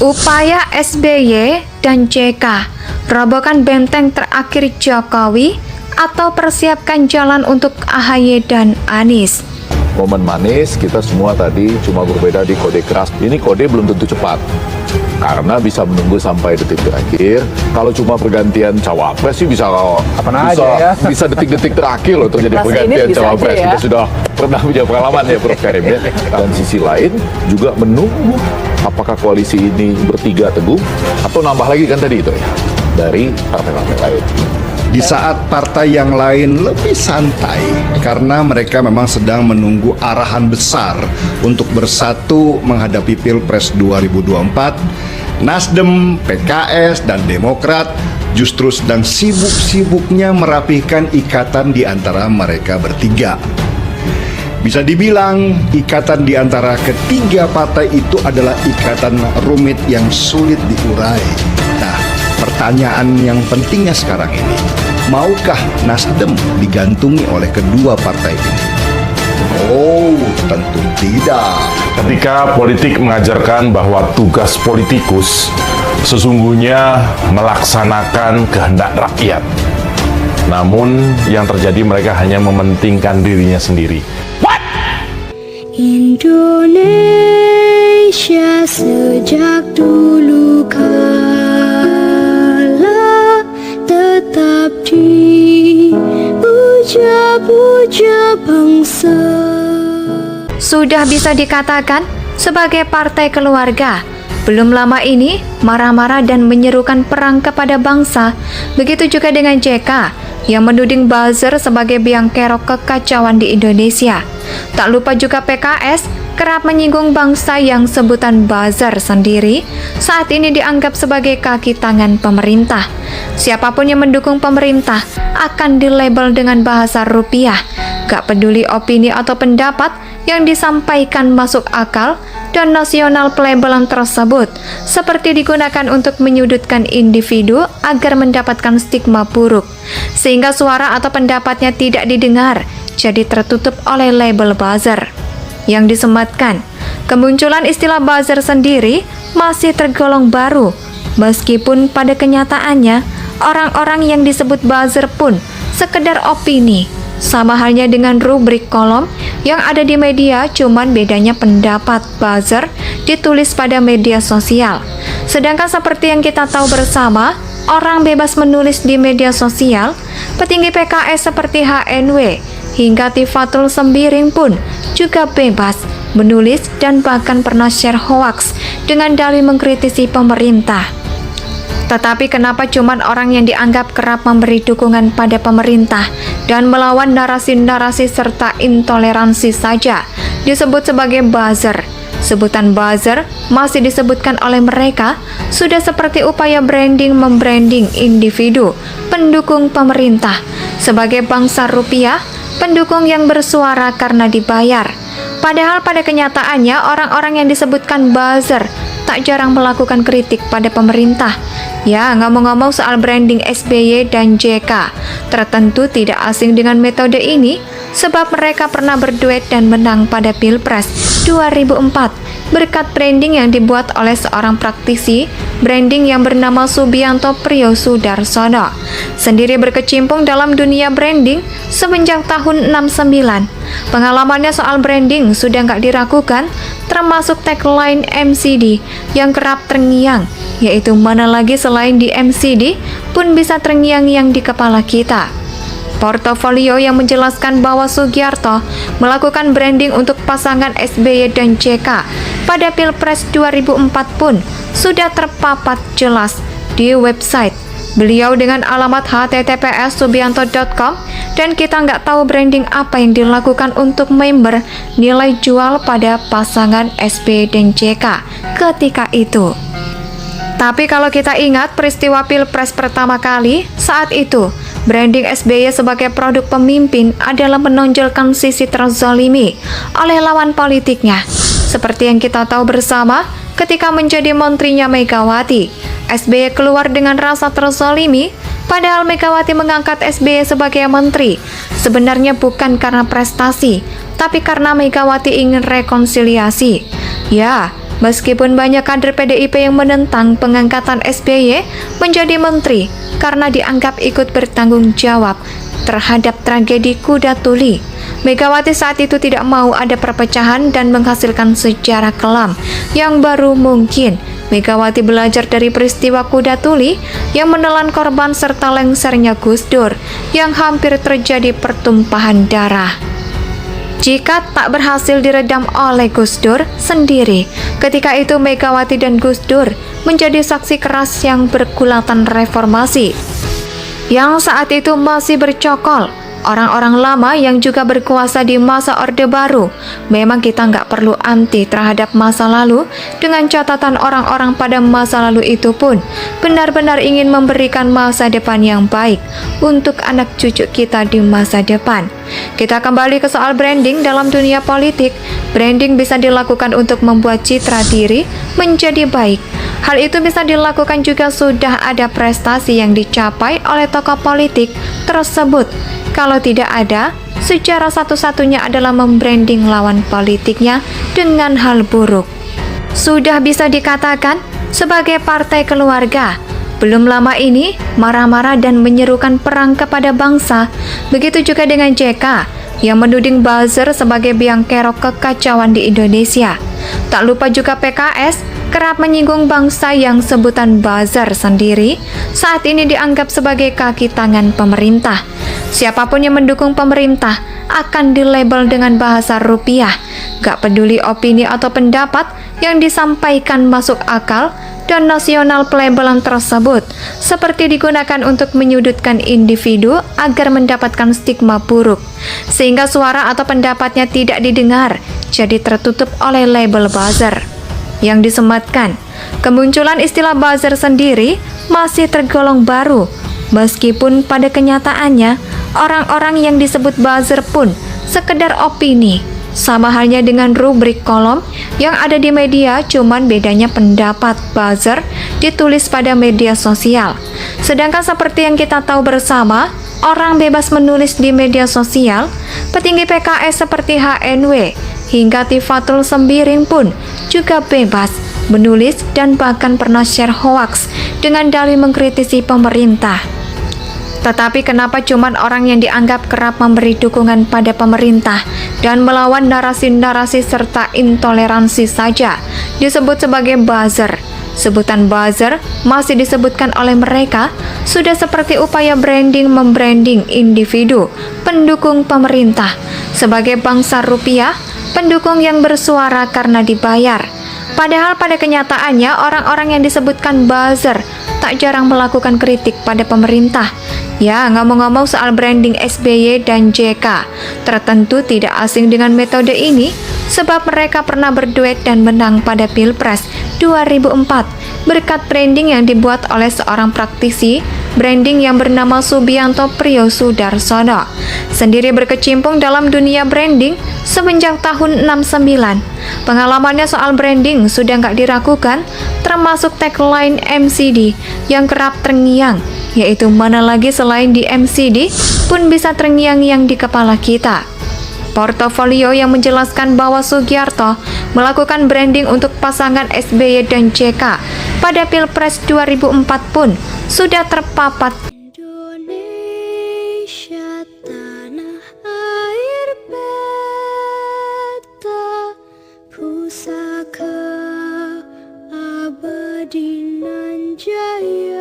Upaya SBY dan JK, robohkan benteng terakhir Jokowi atau persiapkan jalan untuk AHY dan Anies. Momen manis kita semua tadi cuma berbeda di kode keras. Ini kode belum tentu cepat, karena bisa menunggu sampai detik terakhir. Kalau cuma pergantian cawapres sih bisa bisa detik-detik terakhir loh terjadi pergantian cawapres. Kita sudah pernah punya pengalaman ya Prof Karim ya. Dan sisi lain juga menunggu apakah koalisi ini bertiga teguh atau nambah lagi kan tadi itu ya dari partai-partai lain. Di saat partai yang lain lebih santai karena mereka memang sedang menunggu arahan besar untuk bersatu menghadapi Pilpres 2024, Nasdem, PKS, dan Demokrat justru sedang sibuk-sibuknya merapihkan ikatan di antara mereka bertiga. Bisa dibilang ikatan di antara ketiga partai itu adalah ikatan rumit yang sulit diurai. Nah, pertanyaan yang pentingnya sekarang ini, maukah Nasdem digantungi oleh kedua partai ini? Oh, tentu tidak. Ketika politik mengajarkan bahwa tugas politikus sesungguhnya melaksanakan kehendak rakyat, namun yang terjadi mereka hanya mementingkan dirinya sendiri. Indonesia sejak dulu kala tetap dipuja-puja bangsa. Sudah bisa dikatakan sebagai partai keluarga. Belum lama ini marah-marah dan menyerukan perang kepada bangsa. Begitu juga dengan JK yang menuding buzzer sebagai biang kerok kekacauan di Indonesia. Tak lupa juga PKS kerap menyinggung bangsa yang sebutan buzzer sendiri saat ini dianggap sebagai kaki tangan pemerintah. Siapapun yang mendukung pemerintah akan dilabel dengan bahasa rupiah. Gak peduli opini atau pendapat yang disampaikan masuk akal dan nasional pelabelan tersebut seperti digunakan untuk menyudutkan individu agar mendapatkan stigma buruk, sehingga suara atau pendapatnya tidak didengar, jadi tertutup oleh label buzzer yang disematkan. Kemunculan istilah buzzer sendiri masih tergolong baru, meskipun pada kenyataannya orang-orang yang disebut buzzer pun sekedar opini. Sama halnya dengan rubrik kolom yang ada di media, cuman bedanya pendapat buzzer ditulis pada media sosial. Sedangkan seperti yang kita tahu bersama, orang bebas menulis di media sosial. Petinggi PKS seperti HNW hingga Tifatul Sembiring pun juga bebas menulis dan bahkan pernah share hoaks dengan dalih mengkritisi pemerintah. Tetapi kenapa cuman orang yang dianggap kerap memberi dukungan pada pemerintah dan melawan narasi-narasi serta intoleransi saja disebut sebagai buzzer? Sebutan buzzer masih disebutkan oleh mereka sudah seperti upaya branding membranding individu pendukung pemerintah sebagai bangsa rupiah, pendukung yang bersuara karena dibayar. Padahal pada kenyataannya orang-orang yang disebutkan buzzer tak jarang melakukan kritik pada pemerintah. Ya, ngomong-ngomong soal branding SBY dan JK, tertentu tidak asing dengan metode ini sebab mereka pernah berduet dan menang pada Pilpres 2004 berkat branding yang dibuat oleh seorang praktisi branding yang bernama Subianto Priyosudarsono. Sendiri berkecimpung dalam dunia branding semenjak tahun 69. Pengalamannya soal branding sudah nggak diragukan, termasuk tagline MCD yang kerap terngiang, yaitu mana lagi selain di MCD pun bisa terngiang-ngiang di kepala kita. Portofolio yang menjelaskan bahwa Sugiarto melakukan branding untuk pasangan SBY dan JK pada Pilpres 2004 pun sudah terpapat jelas di website beliau dengan alamat https://subianto.com, dan kita nggak tahu branding apa yang dilakukan untuk member nilai jual pada pasangan SBY dan JK ketika itu. Tapi kalau kita ingat peristiwa Pilpres pertama kali, saat itu branding SBY sebagai produk pemimpin adalah menonjolkan sisi terzalimi oleh lawan politiknya. Seperti yang kita tahu bersama, ketika menjadi menterinya Megawati, SBY keluar dengan rasa terzalimi, padahal Megawati mengangkat SBY sebagai menteri. Sebenarnya bukan karena prestasi, tapi karena Megawati ingin rekonsiliasi. Ya, Meskipun banyak kader PDIP yang menentang pengangkatan SBY menjadi menteri karena dianggap ikut bertanggung jawab terhadap tragedi kuda tuli, Megawati saat itu tidak mau ada perpecahan dan menghasilkan sejarah kelam yang baru mungkin. Megawati belajar dari peristiwa kuda tuli yang menelan korban serta lengsernya Gus Dur yang hampir terjadi pertumpahan darah. Jika tak berhasil diredam oleh Gus Dur sendiri, ketika itu Megawati dan Gus Dur menjadi saksi keras yang bergulatan reformasi yang saat itu masih bercokol. Orang-orang lama yang juga berkuasa di masa Orde Baru. Memang kita nggak perlu anti terhadap masa lalu, dengan catatan orang-orang pada masa lalu itu pun benar-benar ingin memberikan masa depan yang baik untuk anak cucu kita di masa depan. Kita kembali ke soal branding dalam dunia politik. Branding bisa dilakukan untuk membuat citra diri menjadi baik. Hal itu bisa dilakukan juga sudah ada prestasi yang dicapai oleh tokoh politik tersebut. Kalau tidak ada, secara satu-satunya adalah membranding lawan politiknya dengan hal buruk. Sudah bisa dikatakan sebagai partai keluarga, belum lama ini marah-marah dan menyerukan perang kepada bangsa. Begitu juga dengan JK yang menuding buzzer sebagai biang kerok kekacauan di Indonesia. Tak lupa juga PKS kerap menyinggung bangsa yang sebutan buzzer sendiri saat ini dianggap sebagai kaki tangan pemerintah. Siapapun yang mendukung pemerintah akan dilabel dengan bahasa rupiah. Gak peduli opini atau pendapat yang disampaikan masuk akal dan nasional, pelabelan tersebut seperti digunakan untuk menyudutkan individu agar mendapatkan stigma buruk, sehingga suara atau pendapatnya tidak didengar, jadi tertutup oleh label buzzer yang disematkan. Kemunculan istilah buzzer sendiri masih tergolong baru, meskipun pada kenyataannya orang-orang yang disebut buzzer pun sekedar opini. Sama halnya dengan rubrik kolom yang ada di media, cuman bedanya pendapat buzzer ditulis pada media sosial. Sedangkan seperti yang kita tahu bersama, orang bebas menulis di media sosial. Petinggi PKS seperti HNW hingga Tifatul Sembiring pun juga bebas menulis dan bahkan pernah share hoax dengan dalih mengkritisi pemerintah. Tetapi kenapa cuman orang yang dianggap kerap memberi dukungan pada pemerintah dan melawan narasi-narasi serta intoleransi saja disebut sebagai buzzer? Sebutan buzzer masih disebutkan oleh mereka sudah seperti upaya branding membranding individu pendukung pemerintah sebagai bangsa rupiah, pendukung yang bersuara karena dibayar. Padahal pada kenyataannya orang-orang yang disebutkan buzzer tak jarang melakukan kritik pada pemerintah. Ya, ngomong-ngomong soal branding SBY dan JK, tertentu tidak asing dengan metode ini sebab mereka pernah berduet dan menang pada Pilpres 2004 berkat branding yang dibuat oleh seorang praktisi branding yang bernama Subianto Priyosudarsono. Sendiri berkecimpung dalam dunia branding semenjak tahun 69. Pengalamannya soal branding sudah nggak diragukan, termasuk tagline MCD yang kerap terngiang, yaitu mana lagi selain di MCD pun bisa terngiang-ngiang di kepala kita. Portofolio yang menjelaskan bahwa Sugiarto melakukan branding untuk pasangan SBY dan JK pada Pilpres 2004 pun sudah terpapat. Indonesia tanah air beta, pusaka abadi nan jaya.